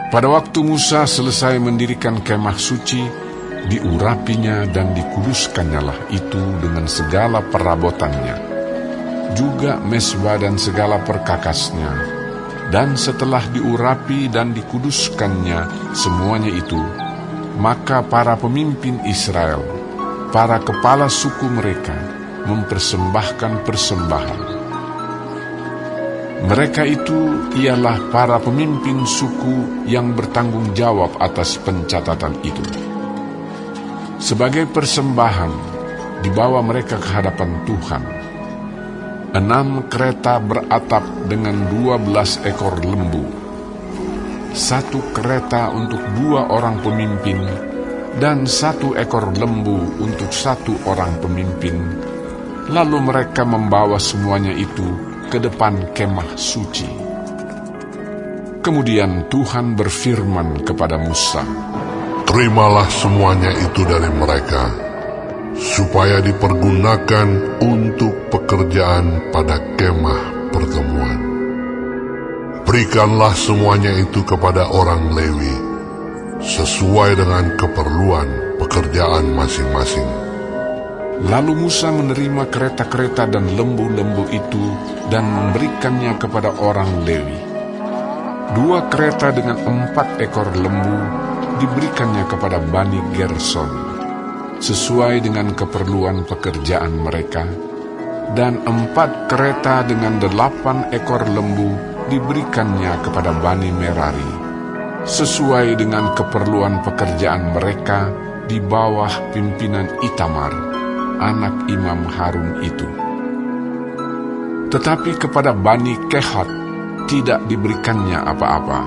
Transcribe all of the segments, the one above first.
Pada waktu Musa selesai mendirikan kemah suci, diurapinya dan dikuduskannya lah itu dengan segala perabotannya, juga mezbah dan segala perkakasnya. Dan setelah diurapi dan dikuduskannya semuanya itu, maka para pemimpin Israel, para kepala suku mereka, mempersembahkan persembahan. Mereka itu ialah para pemimpin suku yang bertanggung jawab atas pencatatan itu. Sebagai persembahan, dibawa mereka ke hadapan Tuhan 6 kereta beratap dengan 12 ekor lembu, 1 kereta untuk 2 orang pemimpin, dan 1 ekor lembu untuk 1 orang pemimpin. Lalu mereka membawa semuanya itu ke depan kemah suci. Kemudian Tuhan berfirman kepada Musa, "Terimalah semuanya itu dari mereka, supaya dipergunakan untuk pekerjaan pada kemah pertemuan. Berikanlah semuanya itu kepada orang Lewi, sesuai dengan keperluan pekerjaan masing-masing." Lalu Musa menerima kereta-kereta dan lembu-lembu itu dan memberikannya kepada orang Lewi. 2 kereta dengan 4 ekor lembu diberikannya kepada Bani Gerson, sesuai dengan keperluan pekerjaan mereka, dan 4 kereta dengan 8 ekor lembu diberikannya kepada Bani Merari, sesuai dengan keperluan pekerjaan mereka di bawah pimpinan Itamar, anak Imam Harun itu. Tetapi kepada Bani Kehat tidak diberikannya apa-apa,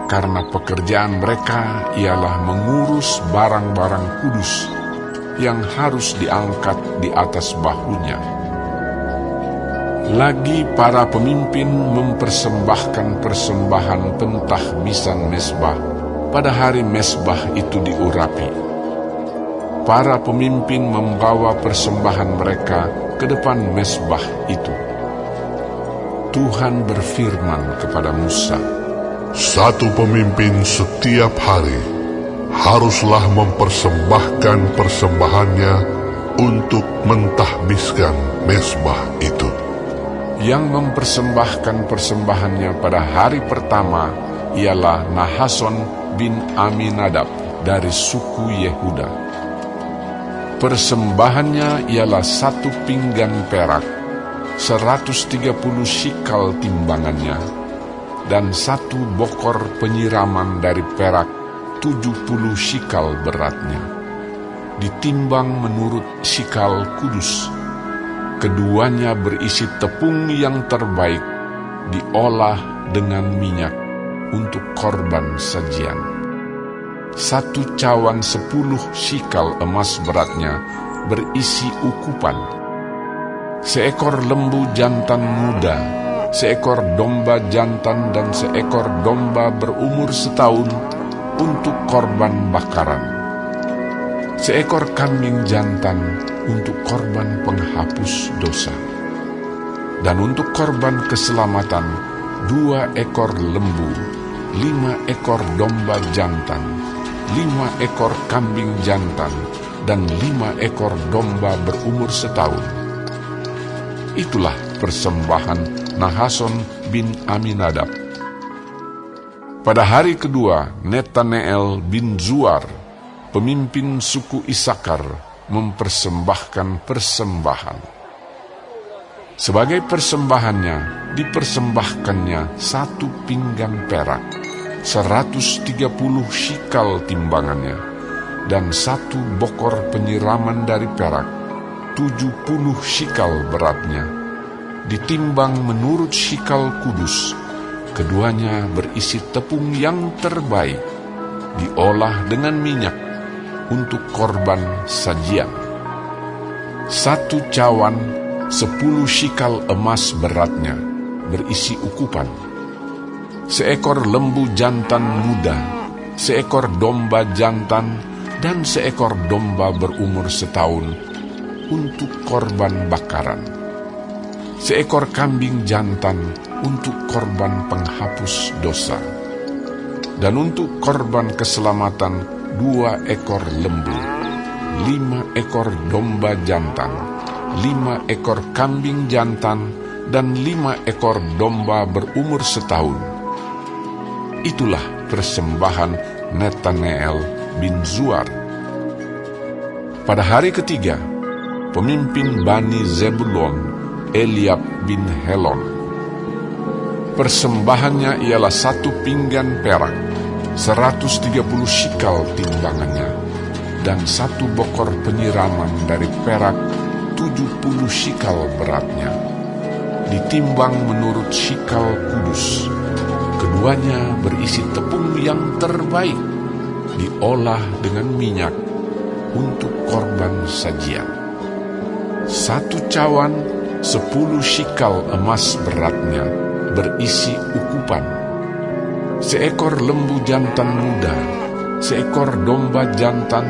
karena pekerjaan mereka ialah mengurus barang-barang kudus yang harus diangkat di atas bahunya. Lagi para pemimpin mempersembahkan persembahan pentahbisan mezbah pada hari mezbah itu diurapi. Para pemimpin membawa persembahan mereka ke depan mezbah itu. Tuhan berfirman kepada Musa, "Satu pemimpin setiap hari haruslah mempersembahkan persembahannya untuk mentahbiskan mezbah itu." Yang mempersembahkan persembahannya pada hari pertama ialah Nahason bin Aminadab dari suku Yehuda. Persembahannya ialah 1 pinggan perak, 130 shikal timbangannya, dan 1 bokor penyiraman dari perak, 70 shikal beratnya. Ditimbang menurut shikal kudus. Keduanya berisi tepung yang terbaik, diolah dengan minyak untuk korban sajian. 1 cawan 10 shikal emas beratnya berisi ukupan. Seekor lembu jantan muda, seekor domba jantan, dan seekor domba berumur setahun untuk korban bakaran. Seekor kambing jantan untuk korban penghapus dosa. Dan untuk korban keselamatan 2 ekor lembu, 5 ekor domba jantan, 5 ekor kambing jantan, dan 5 ekor domba berumur setahun. Itulah persembahan Nahason bin Aminadab. Pada hari kedua, Netaneel bin Zuar, pemimpin suku Isakar, mempersembahkan persembahan. Sebagai persembahannya, dipersembahkannya 1 pinggan perak, 130 shikal timbangannya, dan 1 bokor penyiraman dari perak, 70 shikal beratnya. Ditimbang menurut shikal kudus. Keduanya berisi tepung yang terbaik, diolah dengan minyak untuk korban sajian. 1 cawan 10 shikal emas beratnya, berisi ukupan. Seekor lembu jantan muda, seekor domba jantan, dan seekor domba berumur setahun untuk korban bakaran. Seekor kambing jantan untuk korban penghapus dosa. Dan untuk korban keselamatan 2 ekor lembu, 5 ekor domba jantan, 5 ekor kambing jantan, dan 5 ekor domba berumur setahun. Itulah persembahan Netaneel bin Zuar. Pada hari ketiga, pemimpin Bani Zebulon, Eliab bin Helon. Persembahannya ialah 1 pinggan perak, 130 shikal timbangannya, dan 1 bokor penyiraman dari perak, 70 shikal beratnya, ditimbang menurut shikal kudus. Keduanya berisi tepung yang terbaik, diolah dengan minyak untuk korban sajian. 1 cawan 10 shikal emas beratnya, berisi ukupan. 1 ekor lembu jantan muda, 1 ekor domba jantan,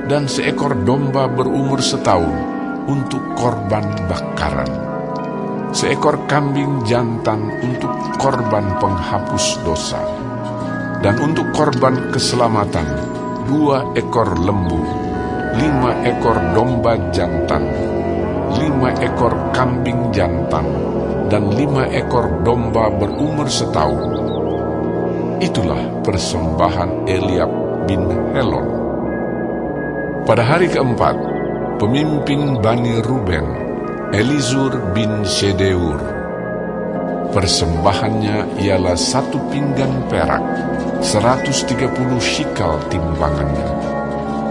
dan 1 ekor domba berumur setahun untuk korban bakaran. 1 ekor kambing jantan untuk korban penghapus dosa. Dan untuk korban keselamatan 2 ekor lembu, 5 ekor domba jantan, 5 ekor kambing jantan, dan 5 ekor domba berumur setahun. Itulah persembahan Eliab bin Helon. Pada hari keempat, pemimpin Bani Ruben, Elizur bin Shedeur. Persembahannya ialah 1 pinggan perak, 130 shikal timbangannya,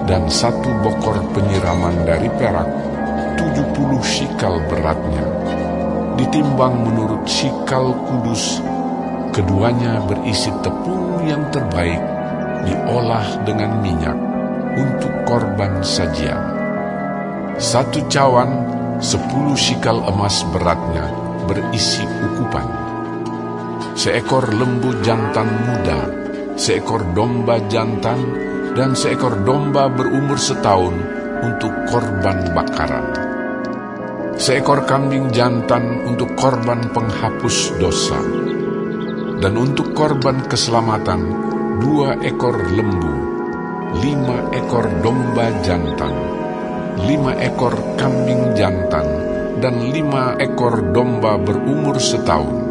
dan 1 bokor penyiraman dari perak, 70 shikal beratnya, ditimbang menurut shikal kudus. Keduanya berisi tepung yang terbaik, diolah dengan minyak untuk korban sajian. 1 cawan 10 shikal emas beratnya, berisi ukupan. 1 ekor lembu jantan muda, 1 ekor domba jantan, dan 1 ekor domba berumur setahun untuk korban bakaran. 1 ekor kambing jantan untuk korban penghapus dosa. Dan untuk korban keselamatan 2 ekor lembu, 5 ekor domba jantan, 5 ekor kambing jantan, dan 5 ekor domba berumur setahun.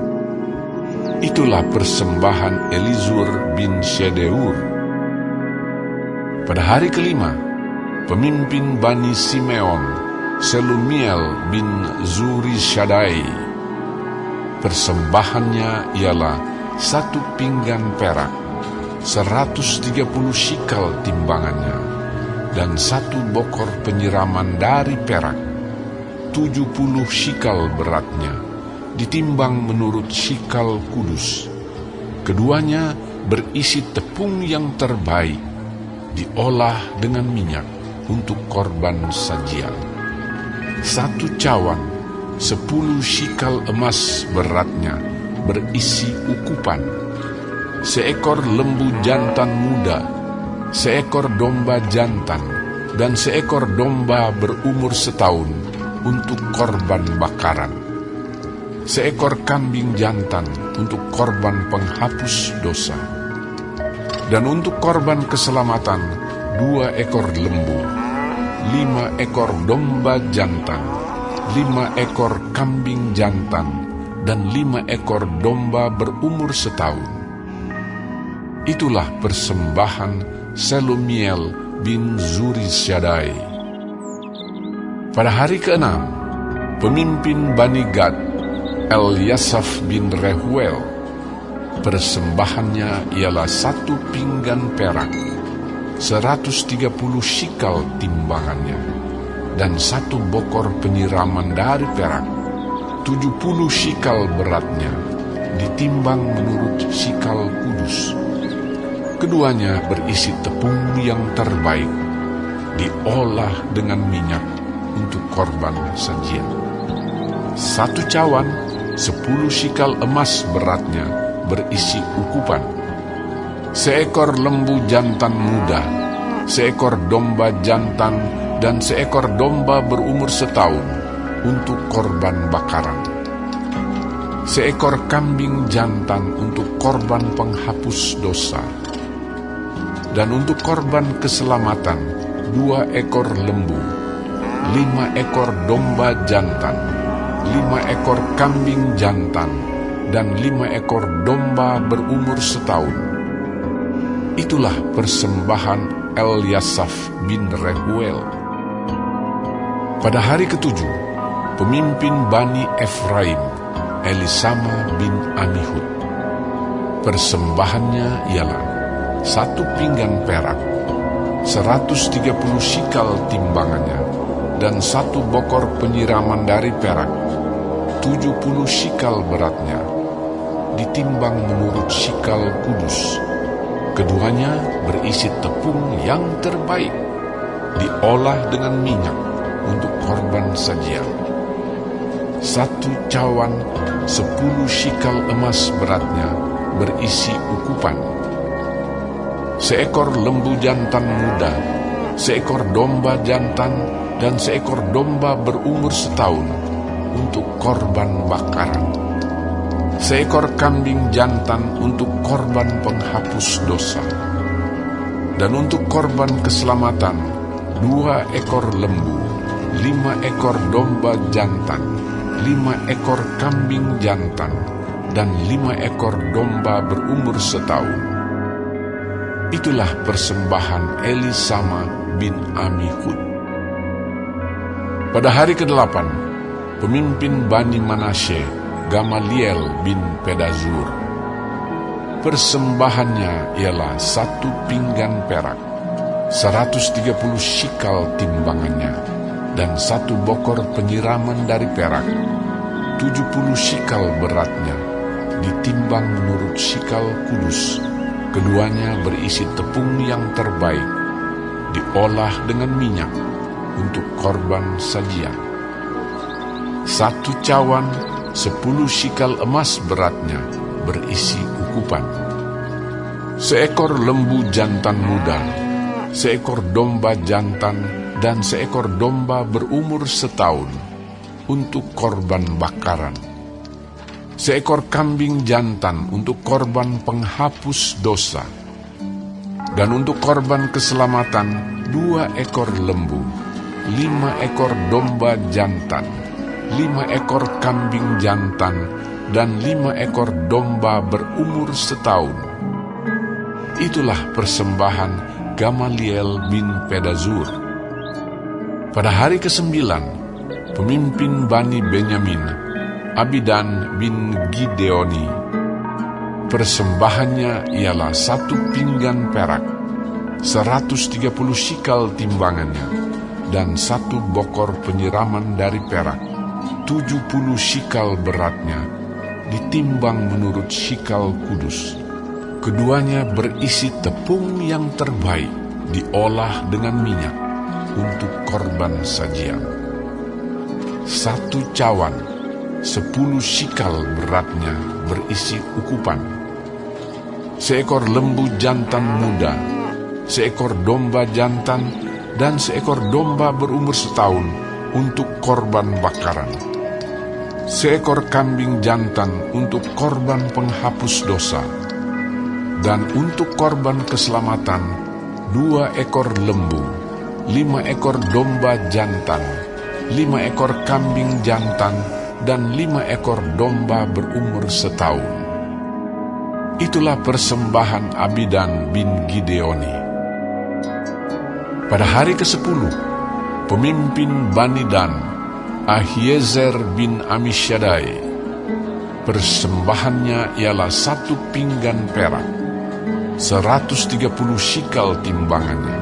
Itulah persembahan Elizur bin Shedeur. Pada hari kelima, pemimpin Bani Simeon, Selumiel bin Zurishaddai. Persembahannya ialah 1 pinggan perak, 130 shikal timbangannya, dan 1 bokor penyiraman dari perak, 70 shikal beratnya, ditimbang menurut shikal kudus. Keduanya berisi tepung yang terbaik, diolah dengan minyak untuk korban sajian. 1 cawan 10 shikal emas beratnya, berisi ukupan. 1 ekor lembu jantan muda, 1 ekor domba jantan, dan 1 ekor domba berumur setahun untuk korban bakaran. 1 ekor kambing jantan untuk korban penghapus dosa. Dan untuk korban keselamatan 2 ekor lembu, 5 ekor domba jantan, 5 ekor kambing jantan, dan 5 ekor domba berumur setahun. Itulah persembahan Selumiel bin Zurishaddai. Pada hari ke-6, pemimpin Bani Gad, Eliasaf bin Rehuel. Persembahannya ialah 1 pinggan perak, 130 shikal timbangannya, dan 1 bokor penyiraman dari perak, 70 shikal beratnya, ditimbang menurut shikal kudus. Keduanya berisi tepung yang terbaik, diolah dengan minyak untuk korban sajian. 1 cawan 10 shikal emas beratnya, berisi ukupan. 1 ekor lembu jantan muda, 1 ekor domba jantan, dan 1 ekor domba berumur setahun untuk korban bakaran. 1 ekor kambing jantan untuk korban penghapus dosa. Dan untuk korban keselamatan 2 ekor lembu, 5 ekor domba jantan, 5 ekor kambing jantan, dan 5 ekor domba berumur setahun. Itulah persembahan Eliasaf bin Rehuel. Pada hari ketujuh, pemimpin Bani Efraim, Elisama bin Amihud. Persembahannya ialah 1 pinggan perak, 130 shikal timbangannya, dan 1 bokor penyiraman dari perak, 70 shikal beratnya, ditimbang menurut shikal kudus. Keduanya berisi tepung yang terbaik, diolah dengan minyak untuk korban sajian. 1 cawan 10 shikal emas beratnya berisi ukupan. 1 ekor lembu jantan muda, 1 ekor domba jantan, dan 1 ekor domba berumur setahun untuk korban bakaran. 1 ekor kambing jantan untuk korban penghapus dosa. Dan untuk korban keselamatan 2 ekor lembu, 5 ekor domba jantan, 5 ekor kambing jantan, dan 5 ekor domba berumur setahun. Itulah persembahan Elisama bin Amihud. Pada hari ke-8, pemimpin Bani Manasye, Gamaliel bin Pedazur. Persembahannya ialah 1 pinggan perak, 130 shikal timbangannya, dan 1 bokor penyiraman dari perak, 70 shikal beratnya, ditimbang menurut shikal kudus. Keduanya berisi tepung yang terbaik, diolah dengan minyak untuk korban sajian. 1 cawan 10 shikal emas beratnya berisi ukupan. 1 ekor lembu jantan muda, 1 ekor domba jantan, dan 1 ekor domba berumur setahun untuk korban bakaran. 1 ekor kambing jantan untuk korban penghapus dosa. Dan untuk korban keselamatan 2 ekor lembu, 5 ekor domba jantan, 5 ekor kambing jantan, dan 5 ekor domba berumur setahun. Itulah persembahan Gamaliel bin Pedazur. Pada hari ke-9, pemimpin Bani Benyamin, Abidan bin Gideoni. Persembahannya ialah 1 pinggan perak, 130 shikal timbangannya, dan 1 bokor penyiraman dari perak, 70 shikal beratnya, ditimbang menurut shikal kudus. Keduanya berisi tepung yang terbaik, diolah dengan minyak untuk korban sajian. 1 cawan 10 shikal beratnya berisi ukupan. 1 ekor lembu jantan muda, 1 ekor domba jantan, dan 1 ekor domba berumur setahun untuk korban bakaran. 1 ekor kambing jantan untuk korban penghapus dosa. Dan untuk korban keselamatan 2 ekor lembu, 5 ekor domba jantan, 5 ekor kambing jantan, dan 5 ekor domba berumur setahun. Itulah persembahan Abidan bin Gideoni. Pada hari ke-10, pemimpin Bani Dan, Ahiezer bin Amisyaddai. Persembahannya ialah 1 pinggan perak, 130 shikal timbangannya,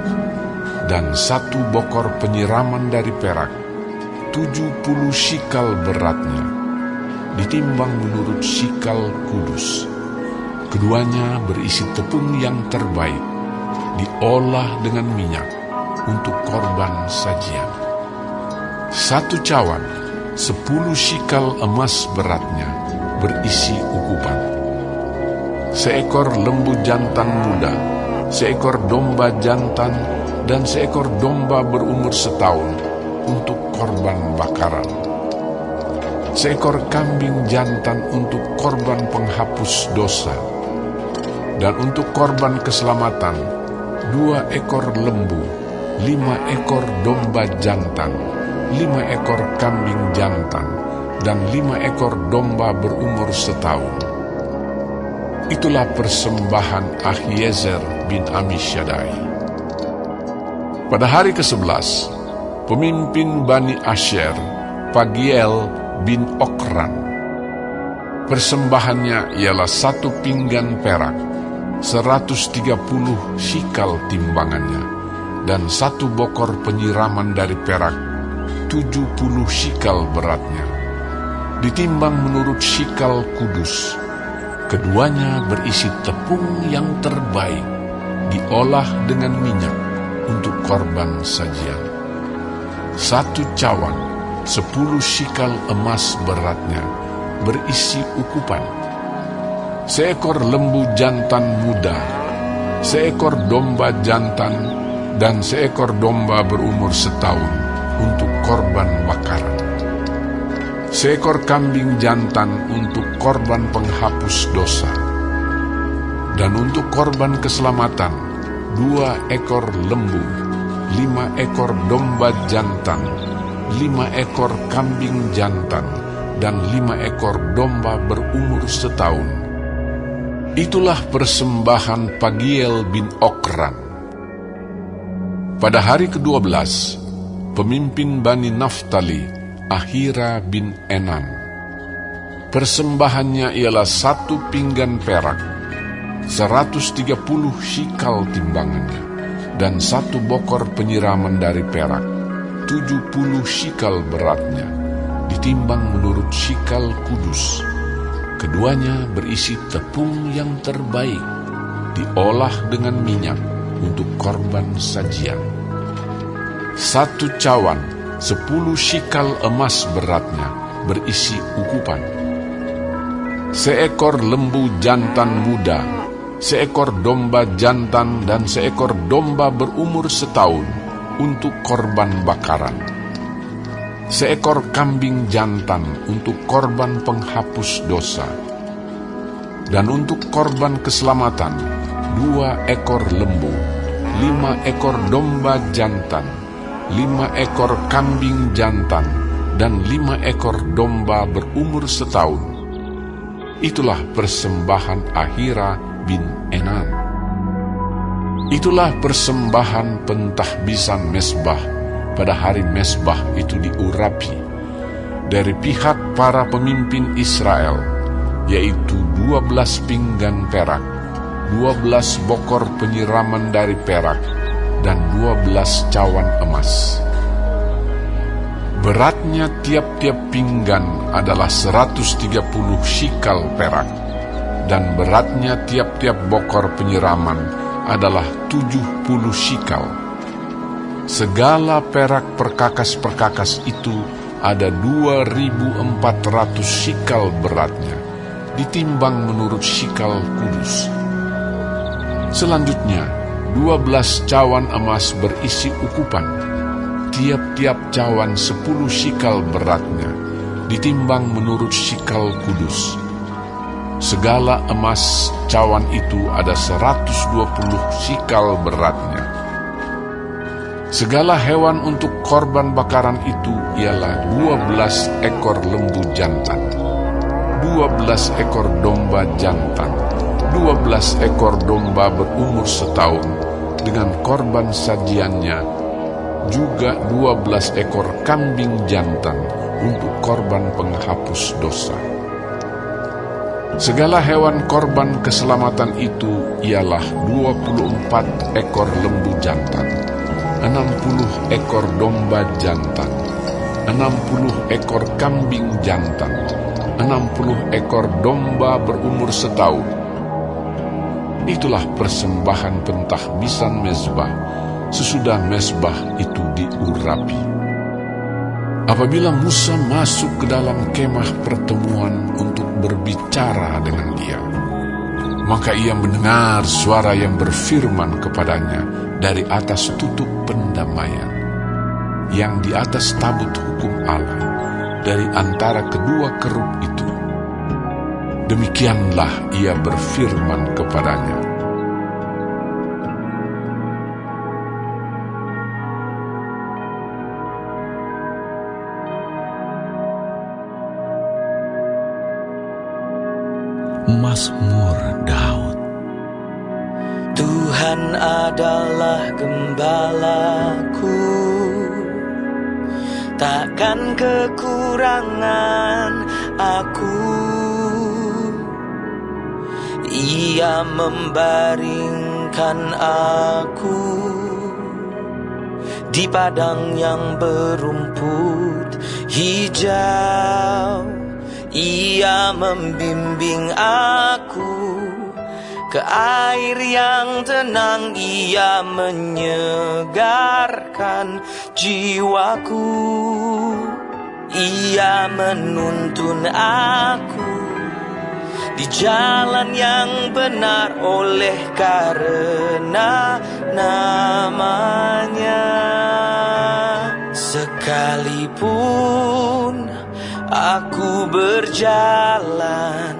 dan 1 bokor penyiraman dari perak, 70 shikal beratnya, ditimbang menurut shikal kudus. Keduanya berisi tepung yang terbaik, diolah dengan minyak untuk korban sajian. 1 cawan 10 shikal emas beratnya berisi ukupan. 1 ekor lembu jantan muda, 1 ekor domba jantan, dan 1 ekor domba berumur setahun untuk korban bakaran. 1 ekor kambing jantan untuk korban penghapus dosa. Dan untuk korban keselamatan 2 ekor lembu, 5 ekor domba jantan, 5 ekor kambing jantan, dan 5 ekor domba berumur setahun. Itulah persembahan Ahiezer bin Amisyaddai. Pada hari ke-11, pemimpin Bani Asher, Pagiel bin Okran. Persembahannya ialah 1 pinggan perak, 130 shikal timbangannya, dan 1 bokor penyiraman dari perak, 70 shikal beratnya. Ditimbang menurut shikal kudus. Keduanya berisi tepung yang terbaik, diolah dengan minyak untuk korban sajian. 1 cawan, 10 shikal emas beratnya, berisi ukupan. 1 ekor lembu jantan muda, 1 ekor domba jantan, dan 1 ekor domba berumur setahun untuk korban bakaran. 1 ekor kambing jantan untuk korban penghapus dosa. Dan untuk korban keselamatan, 2 ekor lembu, 5 ekor domba jantan, 5 ekor kambing jantan, dan 5 ekor domba berumur setahun. Itulah persembahan Pagiel bin Okran. Pada hari ke-12, pemimpin Bani Naftali, Ahira bin Enan. Persembahannya ialah 1 pinggan perak, 130 shikal timbangannya, dan 1 bokor penyiraman dari perak, 70 shikal beratnya, ditimbang menurut shikal kudus. Keduanya berisi tepung yang terbaik, diolah dengan minyak untuk korban sajian. 1 cawan, 10 shikal emas beratnya, berisi ukupan. 1 ekor lembu jantan muda, 1 ekor domba jantan, dan 1 ekor domba berumur setahun untuk korban bakaran. 1 ekor kambing jantan untuk korban penghapus dosa. Dan untuk korban keselamatan, 2 ekor lembu, 5 ekor domba jantan, 5 ekor kambing jantan, dan 5 ekor domba berumur setahun. Itulah persembahan Ahira bin Enan. Itulah persembahan pentahbisan mezbah pada hari mezbah itu diurapi dari pihak para pemimpin Israel, yaitu 12 pinggan perak, 12 bokor penyiraman dari perak, dan 12 cawan emas. Beratnya tiap-tiap pinggan adalah 130 shikal perak, dan beratnya tiap-tiap bokor penyiraman adalah 70 shikal. Segala perak perkakas-perkakas itu ada 2.400 shikal beratnya, ditimbang menurut shikal kudus. Selanjutnya, 12 cawan emas berisi ukupan, tiap-tiap cawan 10 shikal beratnya, ditimbang menurut shikal kudus. Segala emas cawan itu ada 120 shikal beratnya. Segala hewan untuk korban bakaran itu ialah 12 ekor lembu jantan, 12 ekor domba jantan, 12 ekor domba berumur setahun dengan korban sajiannya, juga 12 ekor kambing jantan untuk korban penghapus dosa. Segala hewan korban keselamatan itu ialah 24 ekor lembu jantan, 60 ekor domba jantan, 60 ekor kambing jantan, 60 ekor domba berumur setahun. Itulah persembahan pentahbisan mezbah sesudah mezbah itu diurapi. Apabila Musa masuk ke dalam kemah pertemuan untuk berbicara dengan dia, maka ia mendengar suara yang berfirman kepadanya dari atas tutup pendamaian, yang di atas tabut hukum Allah, dari antara kedua kerub itu. Demikianlah ia berfirman kepadanya, Mazmur Daud. Tuhan adalah gembalaku, takkan kekurangan aku. Ia membaringkan aku di padang yang berumput hijau. Ia membimbing aku ke air yang tenang. Ia menyegarkan jiwaku. Ia menuntun aku di jalan yang benar oleh karena namanya. Sekalipun aku berjalan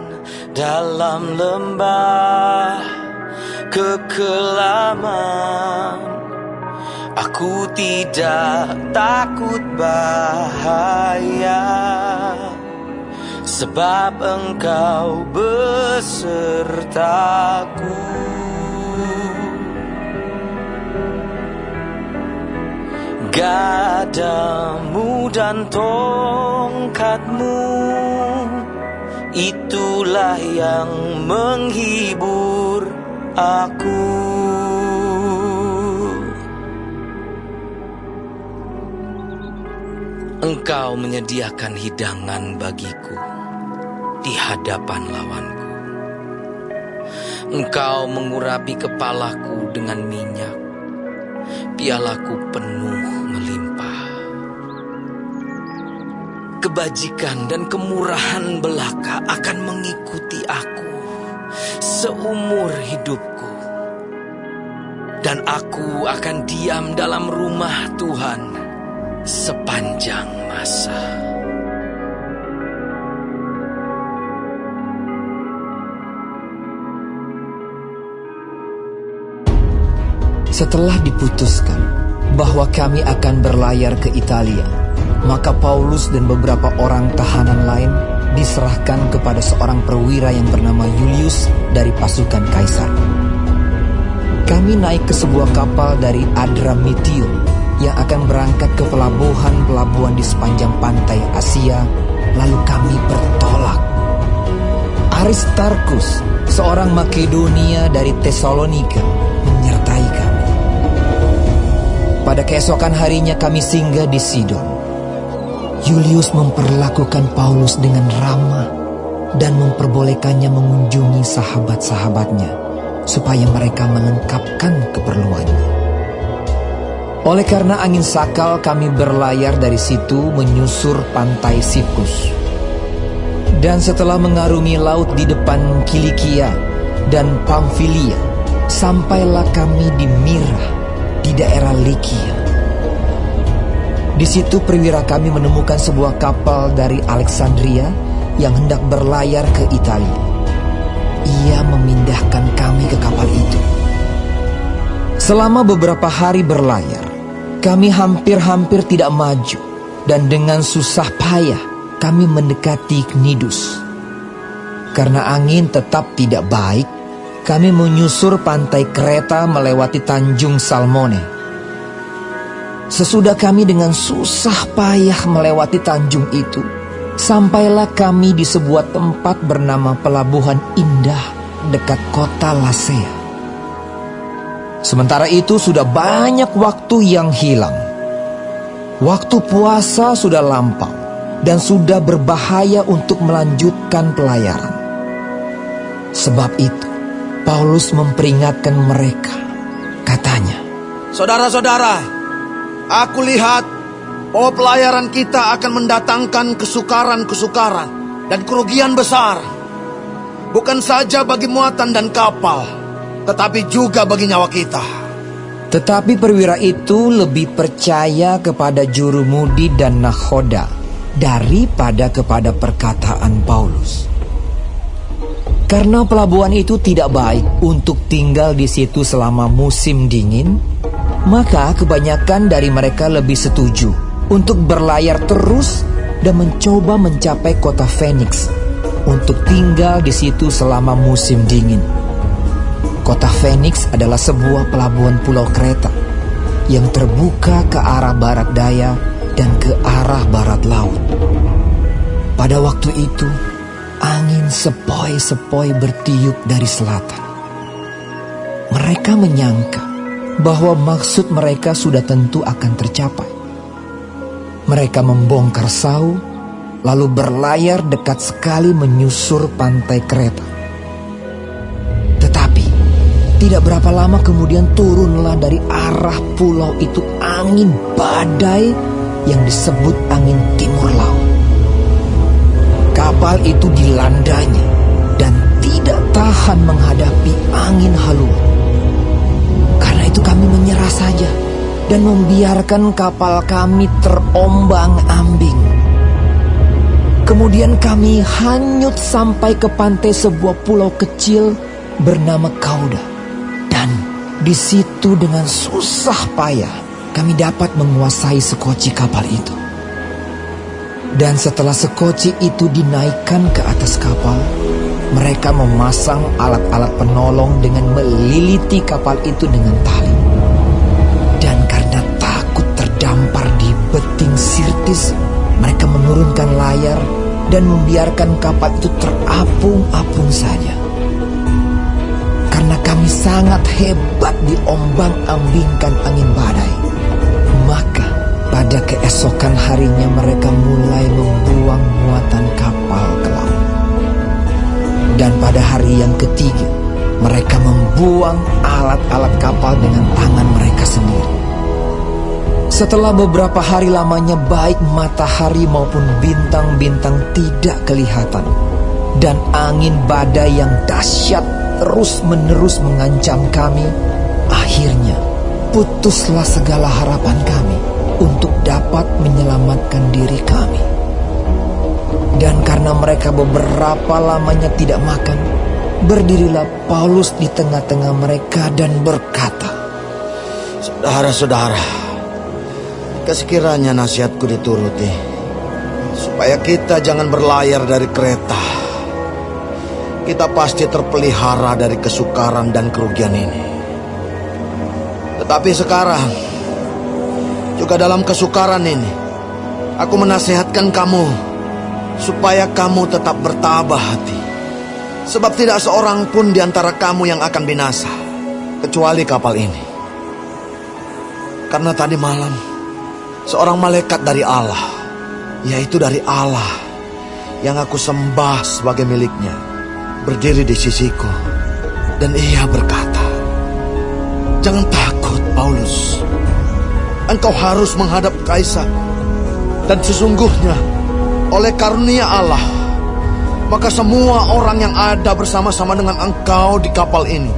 dalam lembah kekelaman, aku tidak takut bahaya, sebab Engkau besertaku. Gadamu dan tongkatmu, itulah yang menghibur aku. Engkau menyediakan hidangan bagiku di hadapan lawanku. Engkau mengurapi kepalaku dengan minyak, pialaku penuh melimpah. Kebajikan dan kemurahan belaka akan mengikuti aku seumur hidupku, dan aku akan diam dalam rumah Tuhan sepanjang masa. Setelah diputuskan bahwa kami akan berlayar ke Italia, maka Paulus dan beberapa orang tahanan lain diserahkan kepada seorang perwira yang bernama Julius dari pasukan Kaisar. Kami naik ke sebuah kapal dari Adramyttium yang akan berangkat ke pelabuhan-pelabuhan di sepanjang pantai Asia, lalu kami bertolak. Aristarkus, seorang Makedonia dari Tesalonika, menyertai kami. Pada keesokan harinya kami singgah di Sidon. Julius memperlakukan Paulus dengan ramah dan memperbolehkannya mengunjungi sahabat-sahabatnya supaya mereka melengkapkan keperluannya. Oleh karena angin sakal, kami berlayar dari situ menyusur pantai Siprus. Dan setelah mengarungi laut di depan Kilikia dan Pamfilia, sampailah kami di Mira di daerah Likia. Di situ perwira kami menemukan sebuah kapal dari Alexandria yang hendak berlayar ke Italia. Ia memindahkan kami ke kapal itu. Selama beberapa hari berlayar, kami hampir-hampir tidak maju, dan dengan susah payah kami mendekati Knidus. Karena angin tetap tidak baik, kami menyusur pantai Kreta melewati Tanjung Salmone. Sesudah kami dengan susah payah melewati tanjung itu, sampailah kami di sebuah tempat bernama Pelabuhan Indah dekat kota Lasea. Sementara itu sudah banyak waktu yang hilang. Waktu puasa sudah lampau dan sudah berbahaya untuk melanjutkan pelayaran. Sebab itu Paulus memperingatkan mereka. Katanya, "Saudara-saudara, aku lihat bahwa pelayaran kita akan mendatangkan kesukaran-kesukaran dan kerugian besar. Bukan saja bagi muatan dan kapal, tetapi juga bagi nyawa kita." Tetapi perwira itu lebih percaya kepada jurumudi dan nakhoda daripada kepada perkataan Paulus. Karena pelabuhan itu tidak baik untuk tinggal di situ selama musim dingin, maka kebanyakan dari mereka lebih setuju untuk berlayar terus dan mencoba mencapai kota Phoenix untuk tinggal di situ selama musim dingin. Kota Phoenix adalah sebuah pelabuhan pulau Kreta yang terbuka ke arah barat daya dan ke arah barat laut. Pada waktu itu, angin sepoi-sepoi bertiup dari selatan. Mereka menyangka bahwa maksud mereka sudah tentu akan tercapai. Mereka membongkar sau, lalu berlayar dekat sekali menyusur pantai Kreta. Tetapi, tidak berapa lama kemudian turunlah dari arah pulau itu angin badai yang disebut angin timur laut. Kapal itu dilandanya dan tidak tahan menghadapi angin haluan. Karena itu kami menyerah saja dan membiarkan kapal kami terombang-ambing. Kemudian kami hanyut sampai ke pantai sebuah pulau kecil bernama Kauda. Dan di situ dengan susah payah kami dapat menguasai sekoci kapal itu. Dan setelah sekoci itu dinaikkan ke atas kapal, mereka memasang alat-alat penolong dengan meliliti kapal itu dengan tali. Dan karena takut terdampar di beting Sirtis, mereka menurunkan layar dan membiarkan kapal itu terapung-apung saja. Karena kami sangat hebat diombang-ambingkan angin badai, maka pada keesokan harinya mereka mulai membuang muatan kapal ke laut. Dan pada hari yang ketiga, mereka membuang alat-alat kapal dengan tangan mereka sendiri. Setelah beberapa hari lamanya baik matahari maupun bintang-bintang tidak kelihatan, dan angin badai yang dahsyat terus-menerus mengancam kami, akhirnya putuslah segala harapan kami untuk dapat menyelamatkan diri kami. Dan karena mereka beberapa lamanya tidak makan, berdirilah Paulus di tengah-tengah mereka dan berkata, Saudara-saudara, sekiranya nasihatku dituruti, supaya kita jangan berlayar dari Kreta. Kita pasti terpelihara dari kesukaran dan kerugian ini. Tetapi sekarang, juga dalam kesukaran ini, aku menasihatkan kamu supaya kamu tetap bertabah hati. Sebab tidak seorang pun di antara kamu yang akan binasa, kecuali kapal ini. Karena tadi malam, seorang malaikat dari Allah, yaitu dari Allah yang aku sembah sebagai miliknya, berdiri di sisiku, dan ia berkata, "Jangan takut, Paulus. Engkau harus menghadap Kaisar. Dan sesungguhnya, oleh karunia Allah, maka semua orang yang ada bersama-sama dengan engkau di kapal ini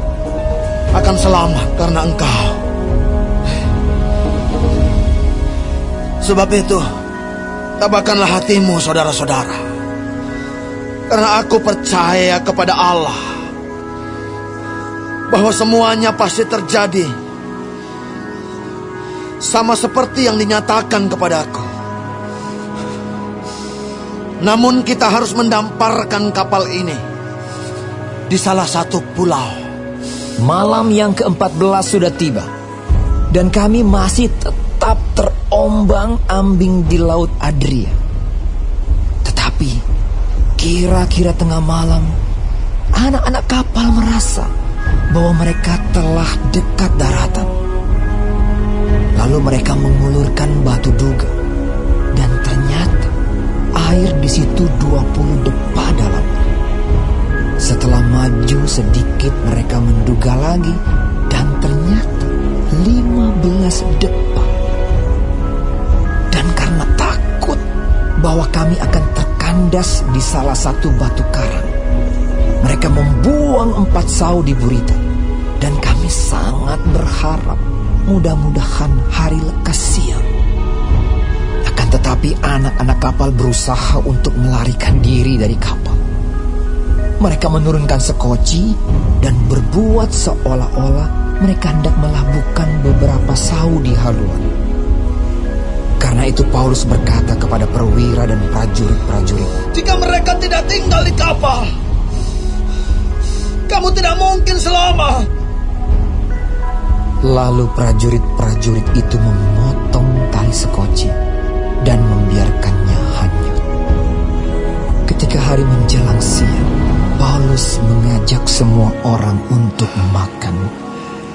akan selamat karena engkau. Sebab itu, tabahkanlah hatimu, saudara-saudara. Karena aku percaya kepada Allah bahwa semuanya pasti terjadi sama seperti yang dinyatakan kepadaku. Namun kita harus mendamparkan kapal ini di salah satu pulau." Malam yang ke-14 sudah tiba, dan kami masih tetap terombang-ambing di Laut Adria. Tetapi kira-kira tengah malam, anak-anak kapal merasa bahwa mereka telah dekat daratan. Lalu mereka mengulurkan batu duga, dan ternyata air di situ 20 depa dalam. Setelah maju sedikit, mereka menduga lagi, dan ternyata 15 depa. Dan karena takut bahwa kami akan terkandas di salah satu batu karang, mereka membuang 4 sau di buritan. Dan kami sangat berharap mudah-mudahan hari lekas siang. Akan tetapi anak-anak kapal berusaha untuk melarikan diri dari kapal. Mereka menurunkan sekoci dan berbuat seolah-olah mereka hendak melabuhkan beberapa sau di haluan. Karena itu Paulus berkata kepada perwira dan prajurit-prajurit, "Jika mereka tidak tinggal di kapal, kamu tidak mungkin selamat." Lalu prajurit-prajurit itu memotong tali sekoci dan membiarkannya hanyut. Ketika hari menjelang siang, Paulus mengajak semua orang untuk makan.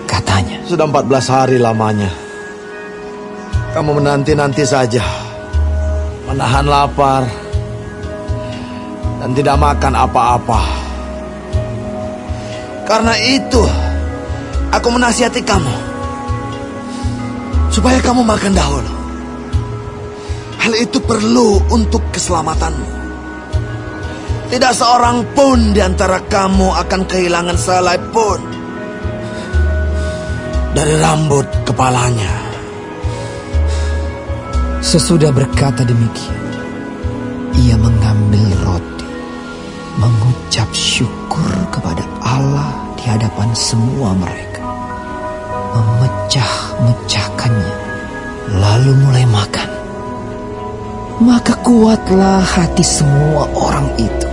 Katanya, Sudah 14 hari lamanya. Kamu menanti-nanti saja, menahan lapar, dan tidak makan apa-apa. Karena itu, aku menasihati kamu, supaya kamu makan dahulu. Hal itu perlu untuk keselamatanmu. Tidak seorang pun di antara kamu akan kehilangan sehelai pun dari rambut kepalanya. sesudah berkata demikian, ia mengambil roti, mengucap syukur kepada Allah di hadapan semua mereka, memecah-mecahkannya, lalu mulai makan. Maka kuatlah hati semua orang itu,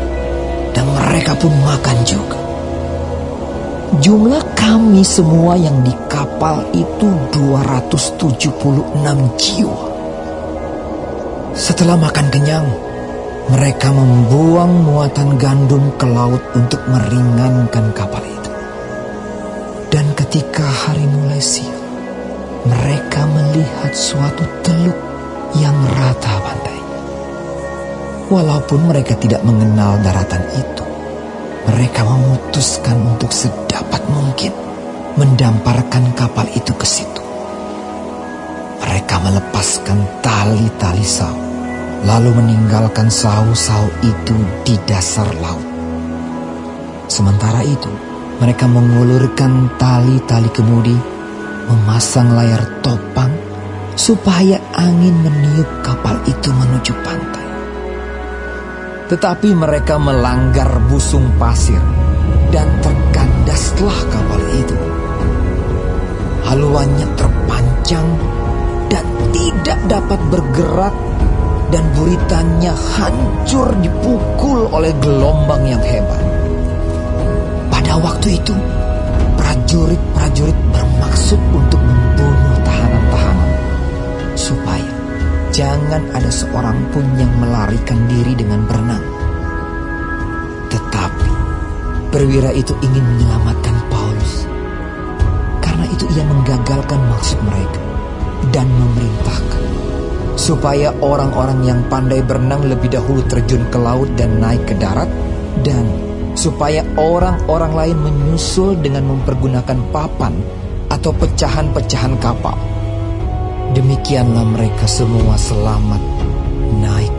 dan mereka pun makan juga. Jumlah kami semua yang di kapal itu 276 jiwa. Setelah makan kenyang, mereka membuang muatan gandum ke laut untuk meringankan kapal itu. Dan ketika hari mulai siang, mereka melihat suatu teluk yang rata pantainya. Walaupun mereka tidak mengenal daratan itu, mereka memutuskan untuk sedapat mungkin mendamparkan kapal itu ke situ. Mereka melepaskan tali-tali sau, lalu meninggalkan sau-sau itu di dasar laut. Sementara itu, mereka mengulurkan tali-tali kemudi, memasang layar topang supaya angin meniup kapal itu menuju pantai. Tetapi mereka melanggar busung pasir dan terkandaslah kapal itu. Haluannya terpancang dan tidak dapat bergerak, dan buritannya hancur dipukul oleh gelombang yang hebat. Pada waktu itu, prajurit-prajurit bermaksud untuk membunuh tahanan-tahanan, supaya jangan ada seorang pun yang melarikan diri dengan berenang. Tetapi perwira itu ingin menyelamatkan Paulus. Karena itu ia menggagalkan maksud mereka dan memerintahkan supaya orang-orang yang pandai berenang lebih dahulu terjun ke laut dan naik ke darat, dan supaya orang-orang lain menyusul dengan mempergunakan papan atau pecahan-pecahan kapal. Demikianlah mereka semua selamat naik